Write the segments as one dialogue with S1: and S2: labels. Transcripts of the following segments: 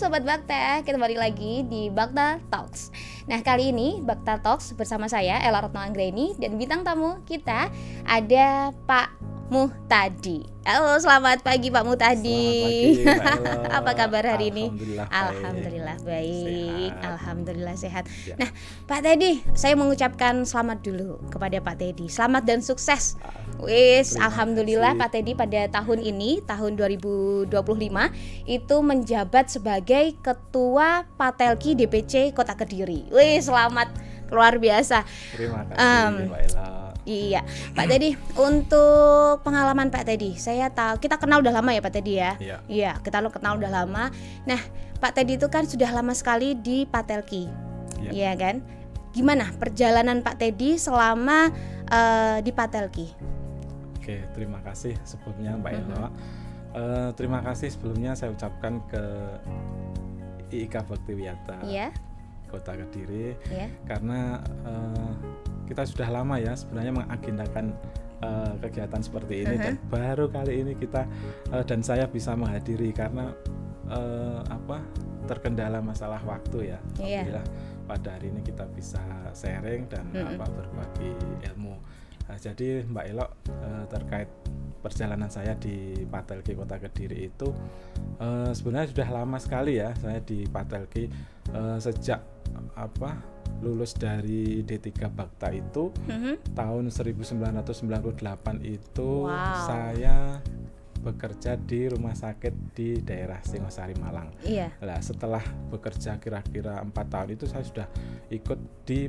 S1: Sobat Bakta, kita kembali lagi di Bakta Talks. Nah, kali ini Bakta Talks bersama saya Ella Retno Anggreni dan bintang tamu kita ada Pak Muhtadi. Halo, selamat pagi Pak Muhtadi.
S2: Selamat pagi, Mbak Ella.
S1: Apa kabar hari ini?
S2: Alhamdulillah
S1: baik.
S2: Sehat.
S1: Alhamdulillah sehat.
S2: Ya.
S1: Nah, Pak Teddy, saya mengucapkan selamat dulu kepada Pak Teddy. Selamat dan sukses. Wis, alhamdulillah Pak Teddy pada tahun ini, tahun 2025 itu menjabat sebagai Ketua Patelki DPC Kota Kediri. Wis, selamat, luar biasa.
S2: Terima kasih Mbak Ella.
S1: Iya, Pak Teddy, untuk pengalaman Pak Teddy, saya tahu kita kenal udah lama ya Pak Teddy ya. Iya, kita kenal udah lama. Nah, Pak Teddy itu kan sudah lama sekali di Patelki, iya kan? Gimana perjalanan Pak Teddy selama di Patelki?
S2: Oke, terima kasih sebelumnya Mbak Ella. Terima kasih sebelumnya saya ucapkan ke IIK Bakti Wiyata Kota Kediri, karena kita sudah lama ya sebenarnya mengagendakan kegiatan seperti ini dan baru kali ini kita dan saya bisa menghadiri karena terkendala masalah waktu ya. Alhamdulillah pada hari ini kita bisa sharing dan berbagi ilmu. Nah, jadi Mbak Elo terkait perjalanan saya di Patelki Kota Kediri itu sebenarnya sudah lama sekali ya saya di Patelki, sejak lulus dari D3 Bakta itu tahun 1998 itu saya bekerja di rumah sakit di daerah Singosari Malang. Nah, setelah bekerja kira-kira 4 tahun itu saya sudah ikut di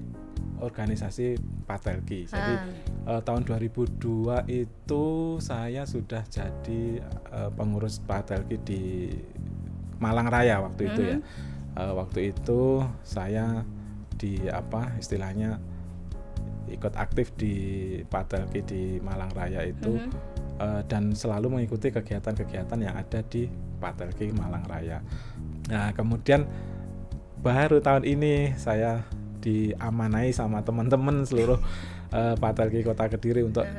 S2: organisasi Patelki. Jadi tahun 2002 itu saya sudah jadi pengurus Patelki di Malang Raya waktu itu ya. Waktu itu saya istilahnya ikut aktif di Patelki di Malang Raya itu dan selalu mengikuti kegiatan-kegiatan yang ada di Patelki Malang Raya. Nah, kemudian baru tahun ini saya diamanai sama teman-teman seluruh Patelki Kota Kediri untuk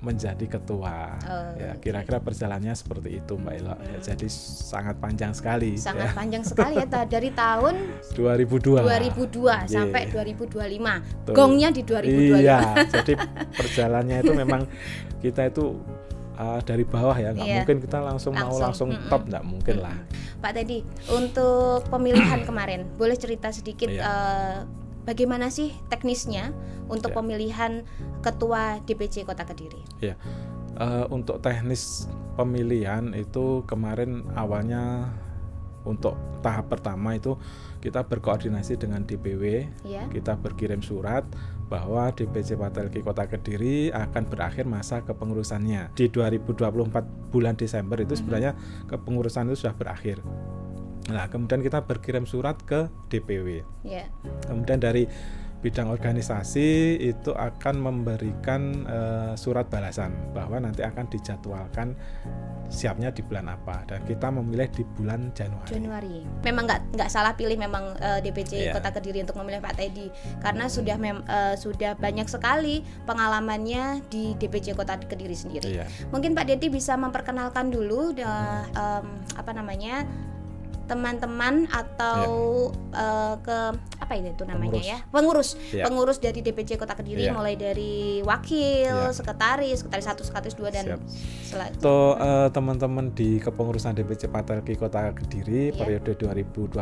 S2: menjadi ketua. Ya, kira-kira perjalanannya seperti itu Mbak Ella. Ya, jadi sangat panjang sekali.
S1: Sangat panjang sekali ya dari tahun
S2: 2002
S1: sampai 2025. Gongnya di 2025.
S2: Iya, jadi perjalanannya itu memang kita itu dari bawah ya, nggak mungkin kita langsung top, nggak mungkin lah.
S1: Pak Teddy, untuk pemilihan kemarin, boleh cerita sedikit bagaimana sih teknisnya untuk pemilihan ketua DPC Kota Kediri?
S2: Untuk teknis pemilihan itu kemarin awalnya untuk tahap pertama itu kita berkoordinasi dengan DPW, kita berkirim surat bahwa DPC Patelki Kota Kediri akan berakhir masa kepengurusannya di 2024 bulan Desember itu sebenarnya kepengurusan itu sudah berakhir. Nah, kemudian kita berkirim surat ke DPW. Kemudian dari bidang organisasi itu akan memberikan surat balasan bahwa nanti akan dijadwalkan siapnya di bulan apa, dan kita memilih di bulan Januari.
S1: Memang nggak salah pilih memang DPC Kota Kediri untuk memilih Pak Teddy karena sudah banyak sekali pengalamannya di DPC Kota Kediri sendiri. Mungkin Pak Teddy bisa memperkenalkan dulu teman-teman atau pengurus dari DPC Kota Kediri, mulai dari wakil, sekretaris 1, sekretaris 2 dan
S2: untuk teman-teman di kepengurusan DPC Patelki Kota Kediri periode 2025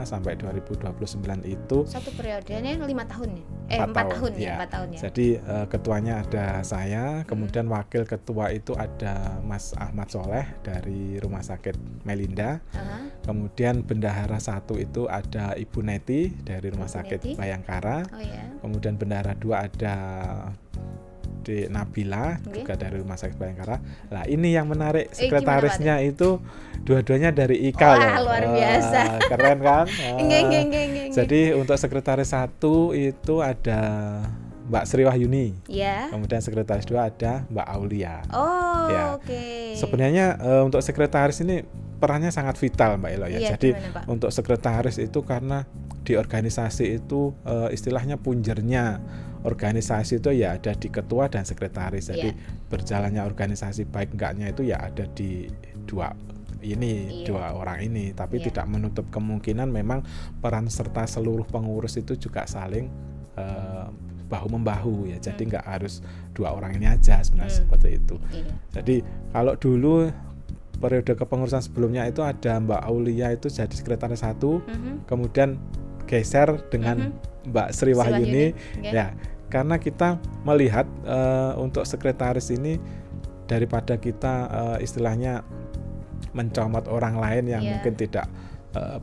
S2: sampai 2029 itu
S1: satu periodenya 4 tahun ya.
S2: Jadi ketuanya ada saya, kemudian wakil ketua itu ada Mas Ahmad Soleh dari Rumah Sakit Melinda. Kemudian bendahara 1 itu ada Ibu Neti dari Rumah Sakit Bayangkara. Kemudian bendahara 2 ada Nabila juga dari Rumah Sakit Bayangkara. Nah, ini yang menarik, sekretarisnya itu dua-duanya dari IKA loh.
S1: Luar biasa.
S2: Keren kan? Jadi untuk sekretaris 1 itu ada Mbak Sri Wahyuni. Kemudian sekretaris 2 ada Mbak Aulia. Sebenarnya untuk sekretaris ini perannya sangat vital Mbak Elo ya. Jadi untuk sekretaris itu karena di organisasi itu istilahnya punjernya organisasi itu ya ada di ketua dan sekretaris. Jadi berjalannya organisasi baik enggaknya itu ya ada di dua ini dua orang ini, tapi tidak menutup kemungkinan memang peran serta seluruh pengurus itu juga saling bahu membahu ya. Jadi nggak harus dua orang ini aja sebenarnya seperti itu. Jadi kalau dulu periode kepengurusan sebelumnya itu ada Mbak Aulia itu jadi sekretaris 1, kemudian geser dengan Mbak Sri Wahyuni ya, karena kita melihat untuk sekretaris ini daripada kita istilahnya mencomot orang lain yang mungkin tidak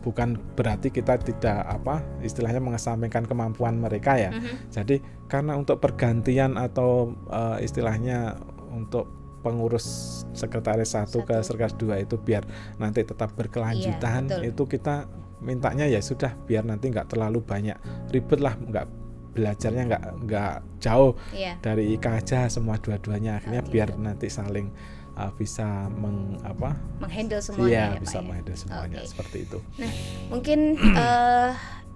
S2: bukan berarti kita tidak istilahnya mengesampingkan kemampuan mereka ya. Jadi karena untuk pergantian atau istilahnya untuk pengurus sekretaris 1 ke sekretaris 2 itu biar nanti tetap berkelanjutan, itu kita mintanya ya sudah biar nanti nggak terlalu banyak ribet lah, nggak belajarnya nggak jauh dari IKA aja semua dua-duanya, akhirnya biar nanti saling bisa
S1: menghandle semuanya.
S2: Iya, bisa menghandle semuanya seperti itu.
S1: Nah,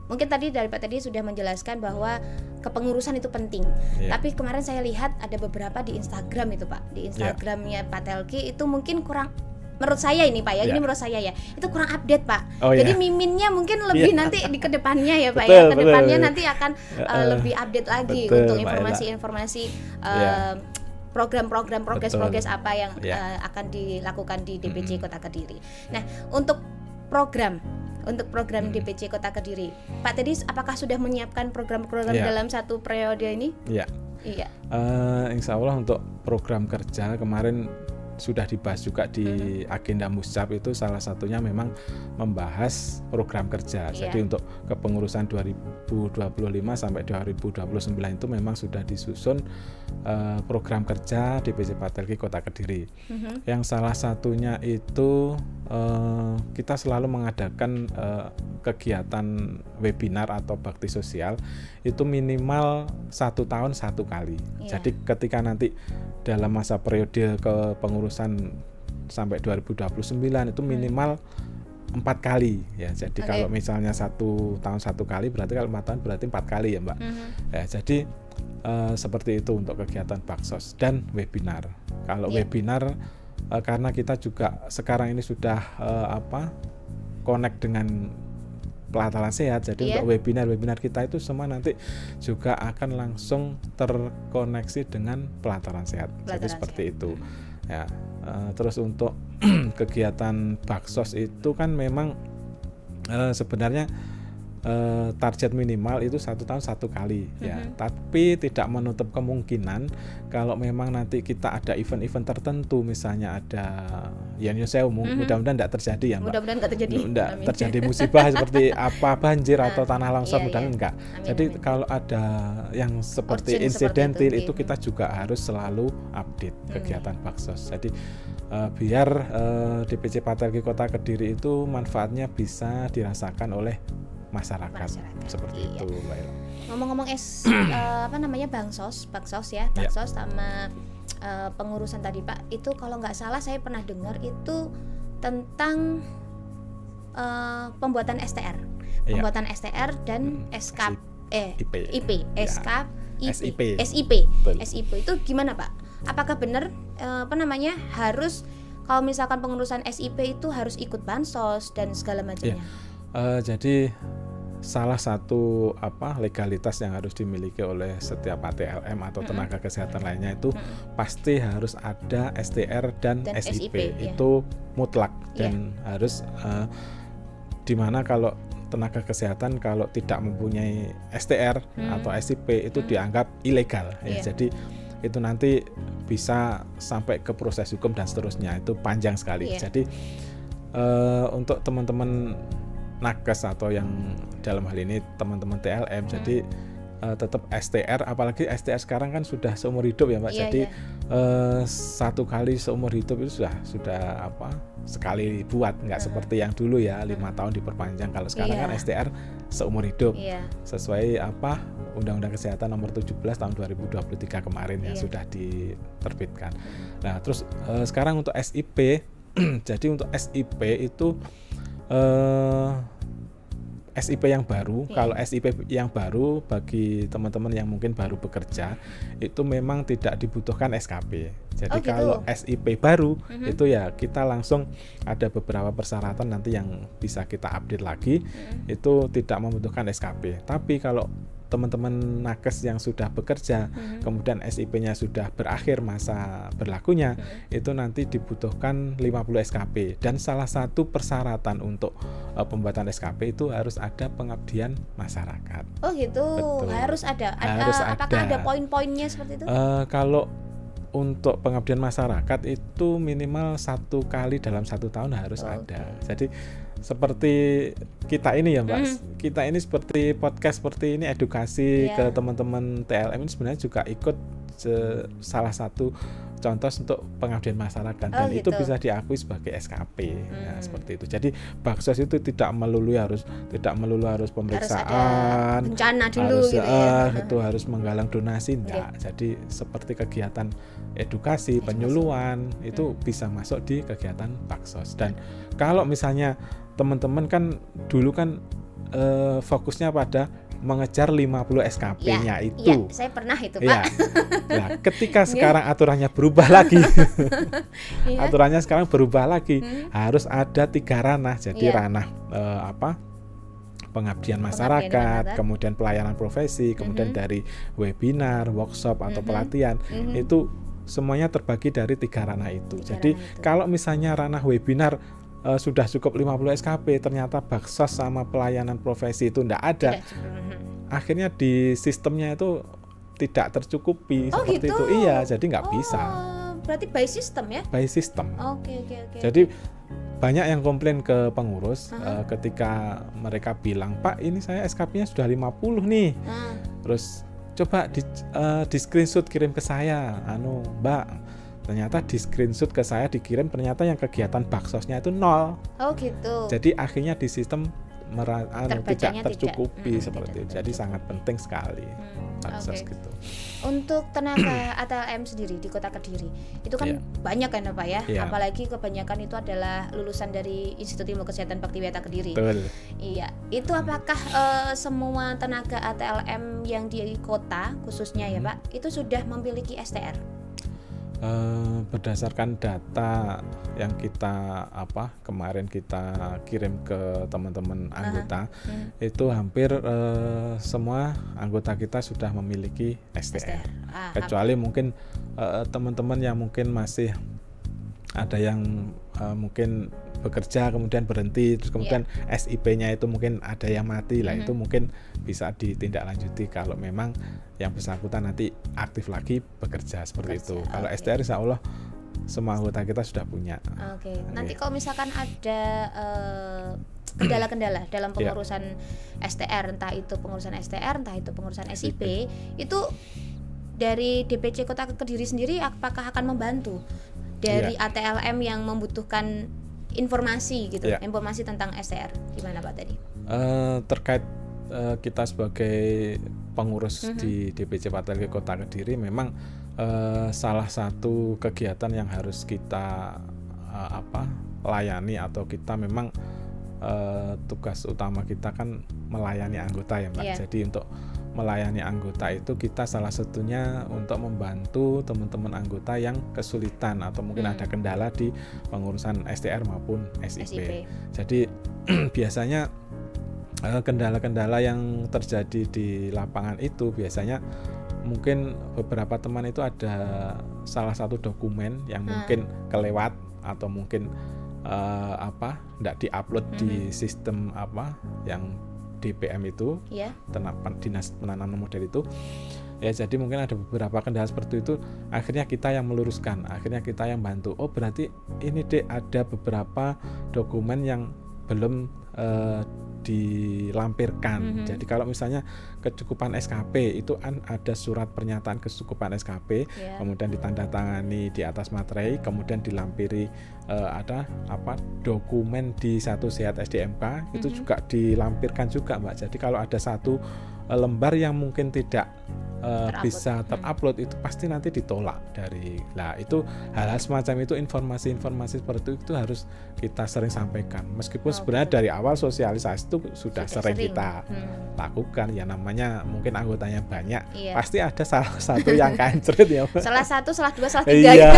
S1: mungkin tadi dari Pak Teddy sudah menjelaskan bahwa kepengurusan itu penting. Tapi kemarin saya lihat ada beberapa di Instagram itu Pak, di Instagramnya Pak Telki itu mungkin kurang, menurut saya ini Pak ya, ini menurut saya ya, itu kurang update Pak. Jadi miminnya mungkin lebih nanti di kedepannya ya Pak ya, kedepannya nanti akan lebih update lagi untuk informasi-informasi program-program progres apa yang akan dilakukan di DPC Kota Kediri. Nah, untuk program DPC Kota Kediri, Pak Teddy apakah sudah menyiapkan program-program dalam satu periode ini? Iya.
S2: Insya Allah untuk program kerja kemarin sudah dibahas juga di agenda Muscap, itu salah satunya memang membahas program kerja. Jadi untuk kepengurusan 2025 sampai 2029 itu memang sudah disusun program kerja DPC Pak Telki Kota Kediri. Yang salah satunya itu kita selalu mengadakan kegiatan webinar atau bakti sosial itu minimal 1 tahun 1 kali. Jadi ketika nanti dalam masa periode kepengurusan sampai 2029 itu minimal 4 kali ya. Jadi kalau misalnya 1 tahun 1 kali, berarti kalau 4 tahun berarti 4 kali ya Mbak. Ya, jadi seperti itu untuk kegiatan baksos dan webinar. Kalau webinar karena kita juga sekarang ini sudah connect dengan pelataran sehat, jadi untuk webinar kita itu semua nanti juga akan langsung terkoneksi dengan pelataran sehat. Jadi seperti itu ya. Terus untuk kegiatan baksos itu kan memang sebenarnya target minimal itu 1 tahun 1 kali ya, tapi tidak menutup kemungkinan kalau memang nanti kita ada event-event tertentu, misalnya ada mudah-mudahan tidak terjadi ya Mbak,
S1: mudah-mudahan tidak terjadi,
S2: terjadi musibah seperti banjir atau tanah longsor, mudah-mudahan enggak. Jadi kalau ada yang seperti insidentil itu kita juga harus selalu update kegiatan baksos. Jadi biar DPC Pak Telki Kota Kediri itu manfaatnya bisa dirasakan oleh masyarakat. Seperti itu, Mbak Ella.
S1: Ngomong-ngomong baksos sama pengurusan tadi Pak, itu kalau nggak salah saya pernah dengar itu tentang pembuatan STR, dan SIP itu gimana Pak? Apakah benar harus kalau misalkan pengurusan SIP itu harus ikut bansos dan segala macamnya?
S2: Jadi salah satu legalitas yang harus dimiliki oleh setiap ATLM atau tenaga kesehatan lainnya itu pasti harus ada STR dan SIP. Itu mutlak dan harus dimana kalau tenaga kesehatan kalau tidak mempunyai STR atau SIP itu dianggap ilegal ya. Jadi itu nanti bisa sampai ke proses hukum dan seterusnya, itu panjang sekali. Jadi untuk teman-teman nakes atau yang dalam hal ini teman-teman TLM, jadi tetap STR, apalagi STR sekarang kan sudah seumur hidup ya Mbak. Jadi 1 kali seumur hidup itu sudah sekali buat, nggak seperti yang dulu ya 5 tahun diperpanjang. Kalau sekarang kan STR seumur hidup sesuai Undang-Undang Kesehatan nomor 17 tahun 2023 kemarin ya sudah diterbitkan. Nah terus sekarang untuk SIP jadi untuk SIP itu SIP yang baru. Kalau SIP yang baru bagi teman-teman yang mungkin baru bekerja itu memang tidak dibutuhkan SKP. Jadi kalau SIP baru itu ya kita langsung ada beberapa persyaratan nanti yang bisa kita update lagi, itu tidak membutuhkan SKP. Tapi kalau teman-teman nakes yang sudah bekerja, kemudian SIP-nya sudah berakhir masa berlakunya, itu nanti dibutuhkan 50 SKP. Dan salah satu persyaratan untuk pembuatan SKP itu harus ada pengabdian masyarakat.
S1: Oh gitu. Betul. Harus ada. Apakah ada poin-poinnya seperti itu?
S2: Kalau untuk pengabdian masyarakat itu minimal 1 kali dalam 1 tahun harus ada. Jadi seperti kita ini ya Mbak, kita ini seperti podcast seperti ini, edukasi ke teman-teman TLM ini sebenarnya juga ikut salah satu contoh untuk pengabdian masyarakat, dan itu bisa diakui sebagai SKP. Ya, seperti itu. Jadi Baksos itu tidak melulu harus pemeriksaan,
S1: harus bencana dulu gitu ya.
S2: Itu harus menggalang donasi, enggak. Jadi seperti kegiatan edukasi, penyuluhan itu bisa masuk di kegiatan Baksos. Dan kalau misalnya teman-teman kan dulu kan fokusnya pada mengejar 50 SKP-nya itu.
S1: Iya, saya pernah itu, Pak.
S2: Nah, ketika sekarang aturannya berubah lagi. Aturannya sekarang berubah lagi. Harus ada 3 ranah. Jadi ranah pengabdian masyarakat, kemudian pelayanan profesi, kemudian dari webinar, workshop atau pelatihan. Itu semuanya terbagi dari 3 ranah itu. Jadi kalau misalnya ranah webinar sudah cukup 50 SKP, ternyata Baksos sama pelayanan profesi itu tidak ada. Akhirnya di sistemnya itu tidak tercukupi seperti
S1: gitu.
S2: Itu. Iya, jadi nggak bisa.
S1: Berarti by system ya?
S2: By system.
S1: Oke.
S2: Jadi banyak yang komplain ke pengurus ketika mereka bilang, Pak, ini saya SKP-nya sudah 50 nih. Terus coba di screenshot kirim ke saya, Mbak. Ternyata di screenshot ke saya dikirim, ternyata yang kegiatan Baksosnya itu 0.
S1: Oh gitu.
S2: Jadi akhirnya di sistem tidak tercukupi seperti itu. Jadi sangat penting sekali Baksos gitu.
S1: Untuk tenaga ATLM sendiri di Kota Kediri itu kan banyak kan Pak ya? Apalagi kebanyakan itu adalah lulusan dari Institut Ilmu Kesehatan Baktiwiyata Kediri.
S2: Betul.
S1: Iya. Itu apakah semua tenaga ATLM yang di kota khususnya ya Pak itu sudah memiliki STR?
S2: Berdasarkan data yang kita kemarin kita kirim ke teman-teman anggota, itu hampir semua anggota kita sudah memiliki STR. Kecuali mungkin teman-teman yang mungkin masih ada yang mungkin bekerja kemudian berhenti, terus kemudian SIP-nya itu mungkin ada yang mati lah, itu mungkin bisa ditindaklanjuti kalau memang yang bersangkutan nanti aktif lagi bekerja seperti itu. Kalau STR insya Allah semua anggota kita sudah punya.
S1: Nanti kalau misalkan ada kendala-kendala dalam pengurusan STR, entah itu pengurusan STR, entah itu pengurusan SIP, itu dari DPC Kota Kediri sendiri apakah akan membantu dari ATLM yang membutuhkan informasi gitu, informasi tentang STR, gimana Pak tadi?
S2: Terkait kita sebagai pengurus di DPC Patelke Kota Kediri, memang salah satu kegiatan yang harus kita layani atau kita memang tugas utama kita kan melayani anggota ya Mbak. Jadi untuk melayani anggota itu kita salah satunya untuk membantu teman-teman anggota yang kesulitan atau mungkin ada kendala di pengurusan STR maupun SIP. Jadi biasanya kendala-kendala yang terjadi di lapangan itu biasanya mungkin beberapa teman itu ada salah satu dokumen yang mungkin kelewat atau mungkin tidak diupload di sistem yang DPM itu, Dinas Penanaman Modal itu. Ya, jadi mungkin ada beberapa kendala seperti itu. Akhirnya kita yang meluruskan, akhirnya kita yang bantu. Oh, berarti ini ada beberapa dokumen yang belum dilampirkan. Jadi kalau misalnya kecukupan SKP itu ada surat pernyataan kecukupan SKP, kemudian ditandatangani di atas materai, kemudian dilampiri ada dokumen di satu sehat SDMK itu juga dilampirkan juga Mbak. Jadi kalau ada satu lembar yang mungkin tidak bisa terupload itu pasti nanti ditolak dari. Nah, itu hal-hal semacam itu, informasi-informasi seperti itu harus kita sering sampaikan. Meskipun sebenarnya dari awal sosialisasi itu sudah sering kita lakukan ya, namanya mungkin anggotanya banyak, pasti ada salah satu yang kancret ya.
S1: Salah satu, salah dua, salah tiga.
S2: Iya.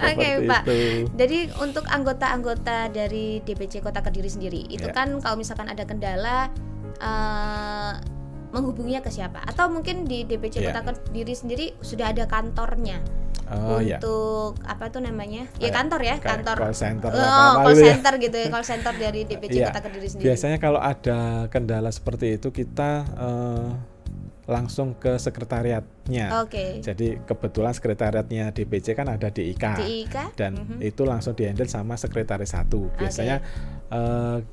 S1: Oke, Pak. Jadi untuk anggota-anggota dari DPC Kota Kediri sendiri itu kan kalau misalkan ada kendala menghubunginya ke siapa? Atau mungkin di DPC Kota Kediri sendiri sudah ada kantornya untuk apa tuh namanya? Ya kantor ya, kantor
S2: call center,
S1: call center gitu ya, call center dari DPC Kota Kediri sendiri.
S2: Biasanya kalau ada kendala seperti itu kita langsung ke sekretariatnya. Jadi kebetulan sekretariatnya DPC kan ada di IK, dan itu langsung dihandle sama sekretaris 1. Biasanya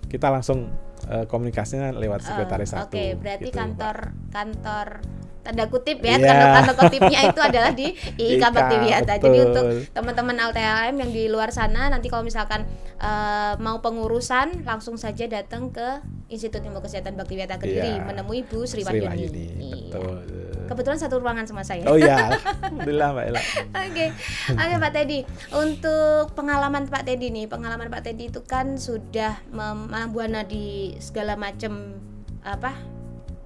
S2: kita langsung komunikasinya lewat sekretaris 1.
S1: Berarti
S2: gitu,
S1: kantor tanda kutip ya, tanda kutipnya itu adalah di IK Bakti Wihata. Jadi untuk teman-teman LTLM yang di luar sana, nanti kalau misalkan mau pengurusan, langsung saja datang ke Institut Ilmu Kesehatan Bakti Wihata Kediri, menemui Bu Sri Wahyuni.
S2: Betul.
S1: Kebetulan satu ruangan sama saya.
S2: Oh iya, alhamdulillah Mbak Ella.
S1: Oke, Pak Teddy. Untuk pengalaman Pak Teddy nih, pengalaman Pak Teddy itu kan sudah buana di segala macam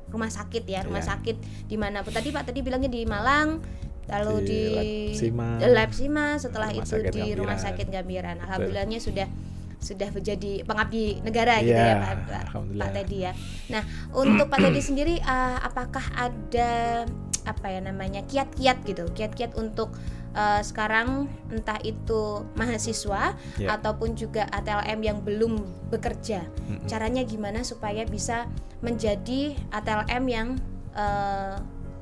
S1: rumah sakit ya, rumah sakit dimanapun. Tadi Pak Teddy bilangnya di Malang, lalu di Lab Sima, setelah itu di Rumah Sakit Gambiran. Alhamdulillahnya sudah menjadi pengabdi negara gitu ya Pak Teddy ya. Nah, untuk Pak Teddy sendiri apakah ada kiat-kiat untuk sekarang entah itu mahasiswa ataupun juga ATLM yang belum bekerja, caranya gimana supaya bisa menjadi ATLM yang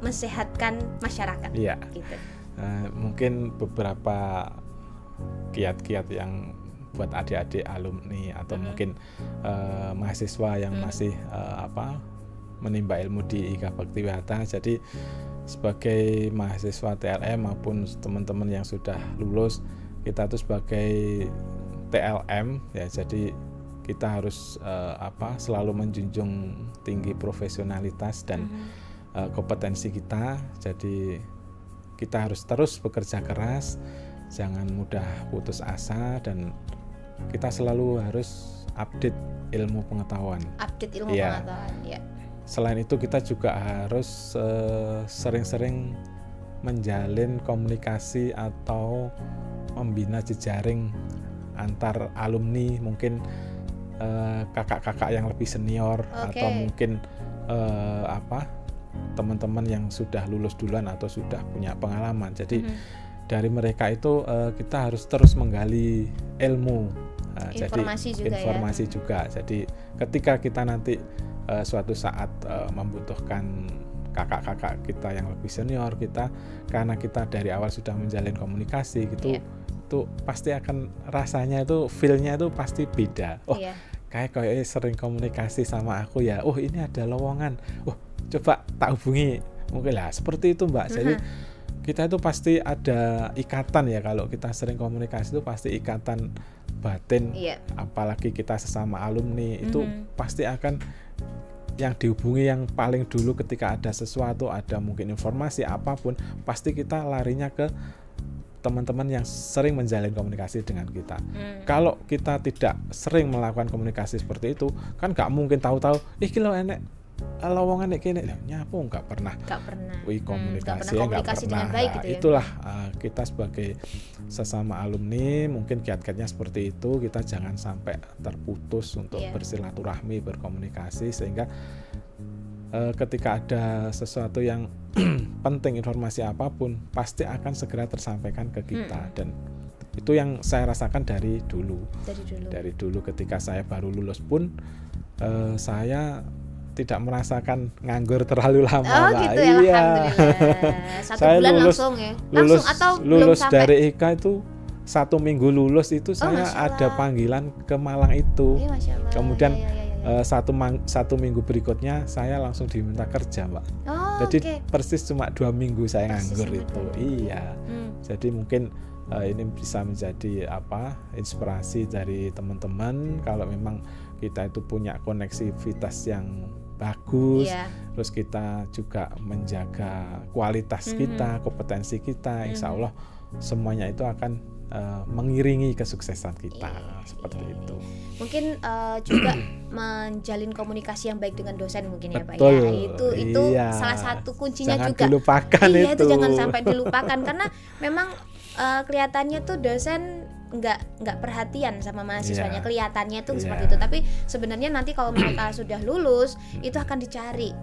S1: mensehatkan masyarakat gitu.
S2: Mungkin beberapa kiat-kiat yang buat adik-adik alumni atau mungkin mahasiswa yang masih menimba ilmu di IK Bakti Wihata. Jadi sebagai mahasiswa TLM maupun teman-teman yang sudah lulus, kita tuh sebagai TLM ya, jadi kita harus selalu menjunjung tinggi profesionalitas dan kompetensi kita. Jadi kita harus terus bekerja keras, jangan mudah putus asa, dan kita selalu harus update ilmu pengetahuan. Selain itu kita juga harus sering-sering menjalin komunikasi atau membina jejaring antar alumni, mungkin kakak-kakak yang lebih senior atau mungkin teman-teman yang sudah lulus duluan atau sudah punya pengalaman. Jadi dari mereka itu kita harus terus menggali ilmu. Informasi juga. Jadi ketika kita nanti suatu saat membutuhkan kakak-kakak kita yang lebih senior, karena kita dari awal sudah menjalin komunikasi gitu, itu pasti akan rasanya itu feel-nya itu pasti beda. Kayak sering komunikasi sama aku ya. Ini ada lowongan. Coba tak hubungi. Mungkin lah seperti itu, Mbak. Jadi kita itu pasti ada ikatan ya, kalau kita sering komunikasi itu pasti ikatan batin. Apalagi kita sesama alumni itu pasti akan yang dihubungi yang paling dulu ketika ada sesuatu, ada mungkin informasi apapun, pasti kita larinya ke teman-teman yang sering menjalin komunikasi dengan kita. Kalau kita tidak sering melakukan komunikasi seperti itu, kan nggak mungkin tahu-tahu kalau enek lowongan nek kene nyapu nggak pernah. Komunikasi nggak pernah.
S1: Dengan baik gitu ya.
S2: Itulah kita sebagai sesama alumni mungkin kiat-kiatnya seperti itu. Kita jangan sampai terputus untuk bersilaturahmi, berkomunikasi, sehingga ketika ada sesuatu yang penting, informasi apapun pasti akan segera tersampaikan ke kita. Dan itu yang saya rasakan dari dulu ketika saya baru lulus pun saya tidak merasakan nganggur terlalu lama.
S1: Gitu ya, alhamdulillah. 1
S2: saya
S1: bulan
S2: lulus
S1: atau
S2: lulus dari IK itu 1 minggu lulus itu saya ada panggilan ke Malang itu. Kemudian 1 minggu berikutnya saya langsung diminta kerja, Mbak. Jadi persis cuma 2 minggu saya nganggur itu. Jadi mungkin ini bisa menjadi inspirasi dari teman-teman. Kalau memang kita itu punya koneksivitas yang bagus, terus kita juga menjaga kualitas kita, kompetensi kita, insya Allah semuanya itu akan mengiringi kesuksesan kita, seperti itu.
S1: Mungkin juga menjalin komunikasi yang baik dengan dosen mungkin ya Pak
S2: ya.
S1: Itu salah satu kuncinya
S2: jangan
S1: juga.
S2: Dilupakan
S1: itu jangan sampai dilupakan karena memang kelihatannya tuh dosen nggak perhatian sama mahasiswanya, kelihatannya tuh seperti itu, tapi sebenarnya nanti kalau mereka sudah lulus itu akan dicari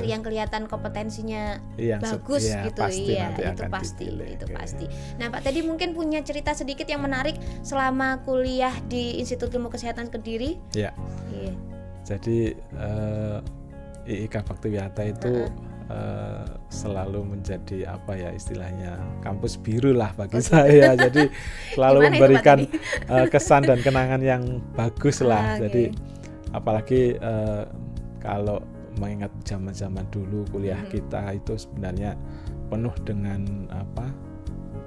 S1: yang kelihatan kompetensinya bagus gitu, itu pasti. Nah Pak Teddy mungkin punya cerita sedikit yang menarik selama kuliah di Institut Ilmu Kesehatan Kediri.
S2: Jadi IIK Baktiwiyata itu selalu menjadi apa ya istilahnya kampus biru lah bagi saya. Jadi selalu memberikan kesan dan kenangan yang bagus lah. Jadi apalagi kalau mengingat zaman-zaman dulu kuliah kita itu sebenarnya penuh dengan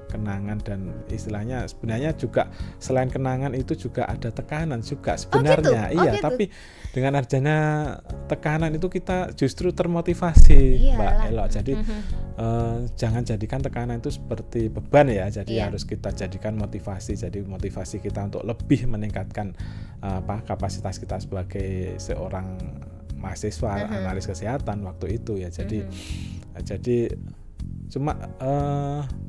S2: kenangan dan istilahnya sebenarnya juga selain kenangan itu juga ada tekanan juga sebenarnya. Gitu? Tapi dengan adanya tekanan itu kita justru termotivasi, Mbak Elo. Jadi jangan jadikan tekanan itu seperti beban ya. Jadi harus kita jadikan motivasi. Jadi motivasi kita untuk lebih meningkatkan kapasitas kita sebagai seorang mahasiswa analis kesehatan waktu itu ya. Jadi cuma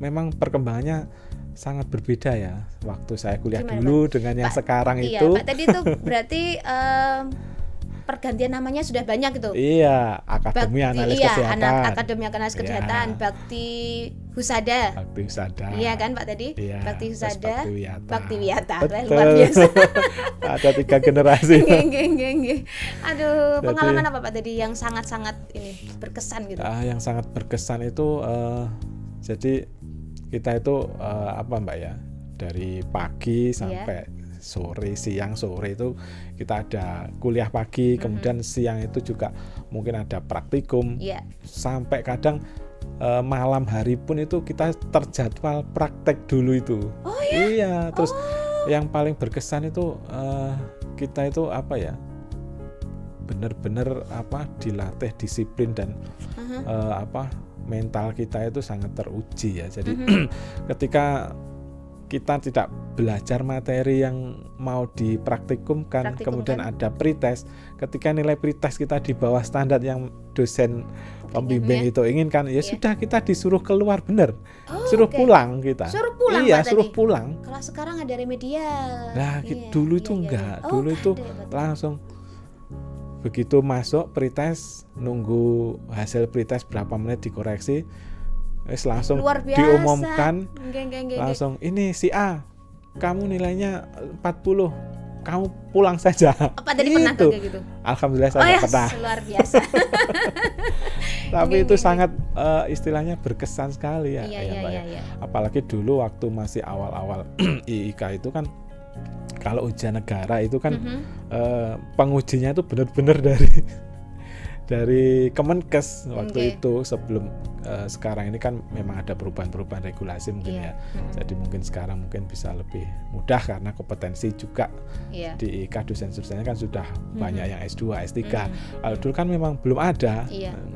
S2: memang perkembangannya sangat berbeda ya waktu saya kuliah dulu dengan yang sekarang itu.
S1: Pak tadi itu berarti pergantian namanya sudah banyak gitu.
S2: Akademi Analis Kesehatan.
S1: Akademi Analis Kesehatan, Bakti Husada. Iya kan Pak tadi? Bakti Husada, Baktiwiyata. Luar biasa.
S2: Ada 3 generasi.
S1: Aduh, pengalaman apa Pak tadi yang sangat-sangat ini berkesan gitu?
S2: Yang sangat berkesan itu jadi kita itu Mbak ya, dari pagi sampai sore, siang sore itu kita ada kuliah pagi, kemudian siang itu juga mungkin ada praktikum, sampai kadang malam hari pun itu kita terjadwal praktek dulu itu. Terus yang paling berkesan itu kita itu benar-benar dilatih disiplin dan mental kita itu sangat teruji ya. Jadi ketika kita tidak belajar materi yang mau dipraktikumkan, kemudian ada pretest. Ketika nilai pretest kita di bawah standar yang dosen pembimbing itu inginkan, sudah kita disuruh keluar bener, suruh pulang kita.
S1: Suruh pulang,
S2: suruh pulang.
S1: Kalau sekarang ada remedial.
S2: Nah, dulu itu enggak, dulu itu langsung begitu masuk pretest, nunggu hasil pretest berapa menit dikoreksi. Langsung diumumkan, langsung ini si A, kamu nilainya 40, kamu pulang saja.
S1: Apa tadi pernah kayak gitu?
S2: Alhamdulillah saya pernah.
S1: Luar biasa.
S2: Tapi itu sangat istilahnya berkesan sekali ya. Apalagi dulu waktu masih awal-awal IIK itu kan kalau ujian negara itu kan pengujinya itu benar-benar dari Kemenkes waktu itu. Sebelum sekarang ini kan memang ada perubahan-perubahan regulasi mungkin ya. Jadi mungkin sekarang mungkin bisa lebih mudah karena kompetensi juga di IIK dosen-dosennya kan sudah banyak yang S2, S3. Kalau dulu kan memang belum ada.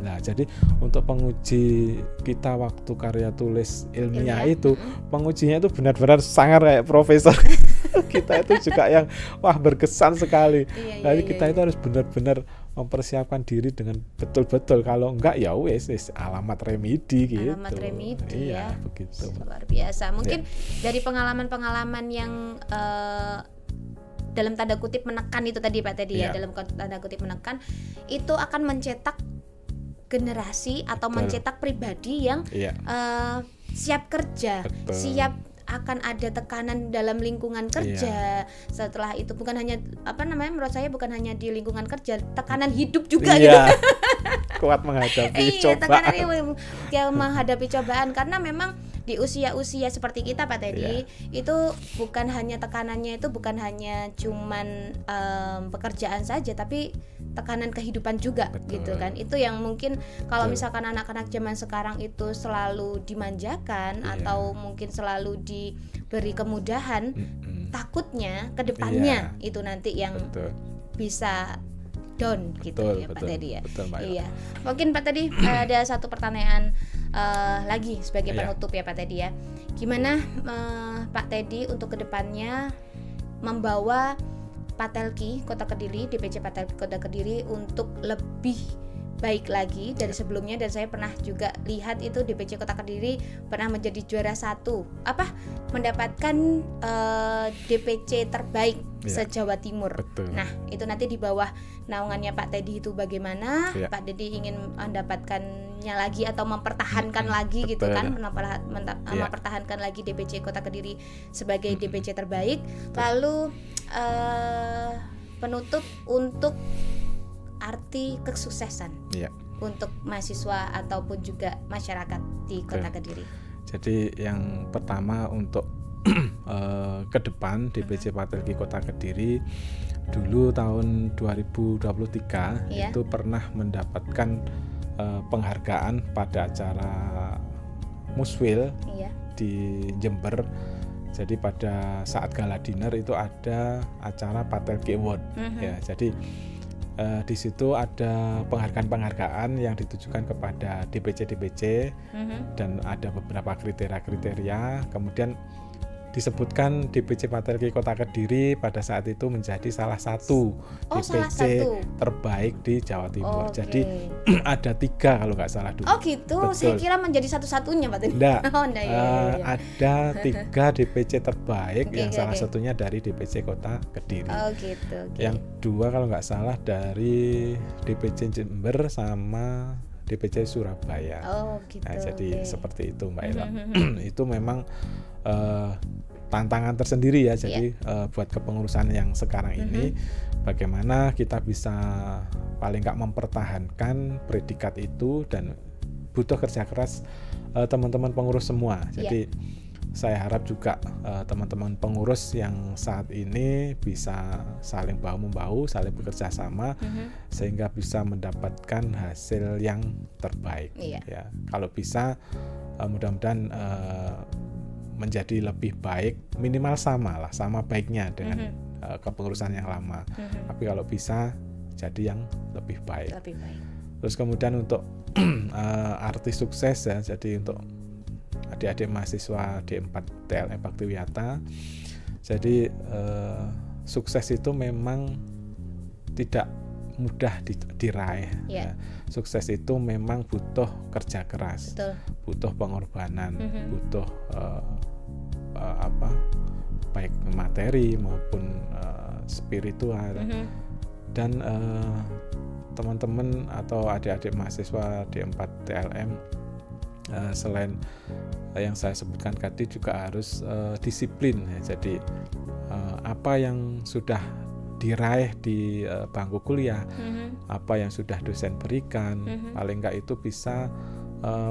S2: Nah, jadi untuk penguji kita waktu karya tulis ilmiah itu, pengujinya itu benar-benar sangat kayak profesor. Kita itu juga yang berkesan sekali. Jadi kita itu harus benar-benar mempersiapkan diri dengan betul-betul. Kalau enggak ya wes alamat remedi gitu.
S1: Alamat remedi ya.
S2: Begitu.
S1: Luar biasa. Mungkin dari pengalaman-pengalaman yang dalam tanda kutip menekan itu tadi Pak tadi ya, dalam tanda kutip menekan itu akan mencetak generasi atau mencetak pribadi yang siap kerja, siap akan ada tekanan dalam lingkungan kerja. Setelah itu bukan hanya menurut saya bukan hanya di lingkungan kerja, tekanan hidup juga gitu.
S2: Kuat menghadapi cobaan.
S1: Tekanan yang menghadapi cobaan karena memang di usia-usia seperti kita Pak Teddy itu bukan hanya tekanannya itu bukan hanya cuman pekerjaan saja, tapi tekanan kehidupan juga. Gitu kan. Itu yang mungkin kalau misalkan anak-anak zaman sekarang itu selalu dimanjakan atau mungkin selalu diberi kemudahan, takutnya ke depannya itu nanti yang bisa down gitu ya Pak Teddy ya.
S2: Betul, Mbak Elo.
S1: Iya. Mungkin Pak Teddy ada satu pertanyaan lagi sebagai penutup ya Pak Teddy ya. Gimana Pak Teddy untuk kedepannya membawa Patelki Kota Kediri, DPC Patelki Kota Kediri untuk lebih baik lagi dari sebelumnya, dan saya pernah juga lihat itu DPC Kota Kediri pernah menjadi juara 1 mendapatkan DPC terbaik se-Jawa Timur.
S2: Betul.
S1: Nah itu nanti di bawah naungannya Pak Teddy itu bagaimana Pak Teddy ingin mendapatkannya lagi atau mempertahankan lagi gitu kan, mempertahankan lagi DPC Kota Kediri sebagai DPC terbaik. Lalu penutup untuk arti kesuksesan untuk mahasiswa ataupun juga masyarakat di Kota Kediri.
S2: Jadi yang pertama untuk ke depan DPC Patelki Kota Kediri dulu tahun 2023 itu pernah mendapatkan penghargaan pada acara Muswil di Jember. Jadi pada saat gala dinner itu ada acara Patelki Award ya. Jadi di situ ada penghargaan-penghargaan yang ditujukan kepada DPC dan ada beberapa kriteria. Kemudian disebutkan DPC Patelki Kota Kediri pada saat itu menjadi salah satu DPC terbaik di Jawa Timur. Jadi ada 3 kalau nggak salah dulu.
S1: Oh gitu. Betul. Saya kira menjadi satu-satunya Pak Teddy.
S2: Ada 3 DPC terbaik yang salah satunya dari DPC Kota Kediri.
S1: Oh gitu.
S2: Yang 2 kalau nggak salah dari DPC Jember sama DPC Surabaya.
S1: Oh gitu.
S2: Nah, jadi seperti itu Mbak Elo. Itu memang tantangan tersendiri ya. Jadi buat kepengurusan yang sekarang ini, bagaimana kita bisa paling nggak mempertahankan predikat itu, dan butuh kerja keras teman-teman pengurus semua. Jadi saya harap juga teman-teman pengurus yang saat ini bisa saling bahu-membahu, saling bekerja sama, sehingga bisa mendapatkan hasil yang terbaik. Ya, kalau bisa mudah-mudahan menjadi lebih baik, minimal sama baiknya dengan kepengurusan yang lama. Tapi kalau bisa jadi yang lebih baik. Terus kemudian untuk arti sukses ya, jadi untuk adik-adik mahasiswa D4 TLM Baktiwiyata, jadi sukses itu memang tidak mudah diraih. Ya. Sukses itu memang butuh kerja keras, butuh pengorbanan, butuh baik materi maupun spiritual. Dan teman-teman atau adik-adik mahasiswa D4 TLM selain yang saya sebutkan tadi juga harus disiplin ya. Jadi apa yang sudah diraih di bangku kuliah, apa yang sudah dosen berikan, paling enggak itu bisa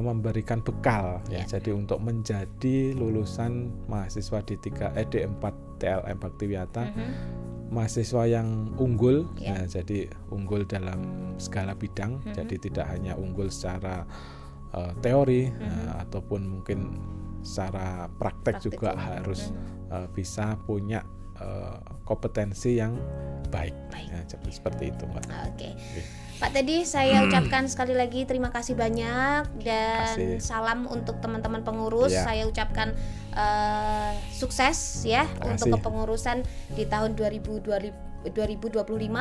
S2: memberikan bekal ya. Jadi untuk menjadi lulusan mahasiswa D4 TLM Baktiwiyata, mahasiswa yang unggul ya, jadi unggul dalam segala bidang. Jadi tidak hanya unggul secara teori ataupun mungkin secara praktek juga harus bisa punya kompetensi yang baik. Ya, seperti itu Mbak.
S1: Oke. Pak Teddy, saya ucapkan sekali lagi terima kasih banyak dan salam untuk teman-teman pengurus. Saya ucapkan sukses ya untuk kepengurusan di tahun 2025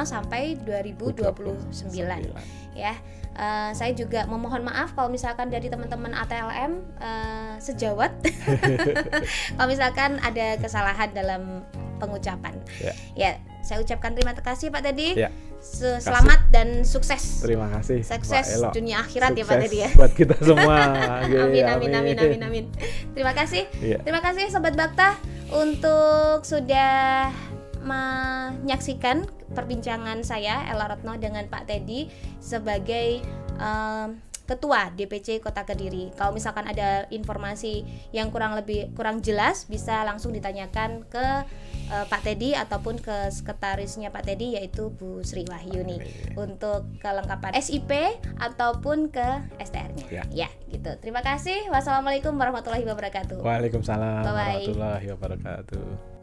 S1: sampai 2029 ya. Saya juga memohon maaf kalau misalkan dari teman-teman ATLM sejawat kalau misalkan ada kesalahan dalam pengucapan. Ya, saya ucapkan terima kasih Pak Teddy. Selamat dan sukses.
S2: Terima kasih.
S1: Sukses dunia akhirat ya Pak Teddy ya.
S2: Buat kita semua.
S1: Amin. Terima kasih. Terima kasih Sobat Bakta untuk sudah menyaksikan perbincangan saya Ella Retno dengan Pak Teddy sebagai Ketua DPC Kota Kediri. Kalau misalkan ada informasi yang kurang jelas, bisa langsung ditanyakan ke Pak Teddy ataupun ke sekretarisnya Pak Teddy, yaitu Bu Sri Wahyuni, untuk kelengkapan SIP ataupun ke STR-nya. Ya, gitu. Terima kasih. Wassalamualaikum warahmatullahi wabarakatuh.
S2: Waalaikumsalam warahmatullahi wabarakatuh.